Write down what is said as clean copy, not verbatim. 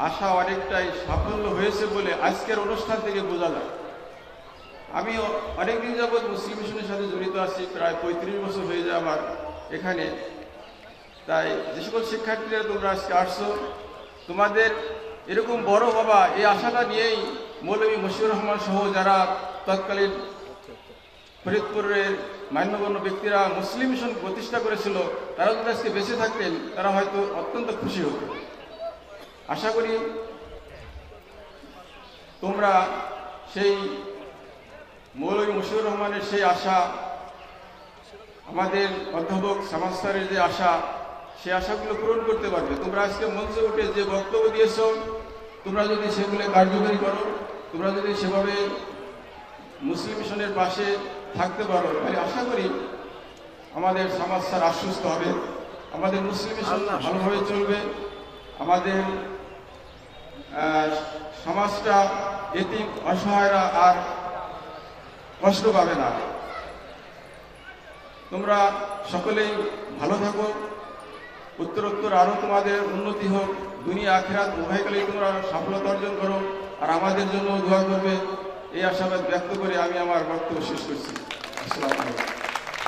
আশা অনেকটাই সাফল্য হয়েছে বলে আজকের অনুষ্ঠান থেকে বোঝা যায়। আমি অনেকদিন যাবৎ মুসলিম মিশনের সাথে জড়িত আছি, প্রায় 35 বছর হয়ে যায় আমার এখানে। তাই যে সকল শিক্ষার্থীরা তোমরা আজকে আসছো, তোমাদের এরকম বড় হবা এই আশাটা নিয়েই মৌলভী মশিউর রহমান সহ যারা তৎকালীন ফরিদপুরের মান্যগণ্য ব্যক্তিরা মুসলিম মিশন প্রতিষ্ঠা করেছিল, তারা যদি আজকে বেঁচে থাকতেন তারা হয়তো অত্যন্ত খুশি হতো। আশা করি তোমরা সেই মৌলভী মশিউর রহমানের সেই আশা, আমাদের অধ্যাপক সামাদ স্যারের যে আশা, সেই আশাগুলো পূরণ করতে পারবে। তোমরা আজকে মঞ্চে উঠে যে বক্তব্য দিয়েছ, তোমরা যদি সেগুলো কার্যকরী করো, তোমরা যদি সেভাবে মুসলিম মিশনের পাশে থাকতে পারো, তাহলে আশা করি আমাদের সামাদ স্যার আশ্বস্ত হবে, আমাদের মুসলিম মিশন ভালোভাবে চলবে, আমাদের সমাজটা এতিম অসহায়রা আর কষ্ট পাবে না। তোমরা সকলেই ভালো থাকো, উত্তরোত্তর আরও তোমাদের উন্নতি হোক, দুনিয়া আখিরাত উভয়কালেই তোমরা সফলতা অর্জন করো, আর আমাদের জন্য দোয়া করবে, এই আশাবাদ ব্যক্ত করে আমি আমার বক্তব্য শেষ করছি। আসসালামু আলাইকুম।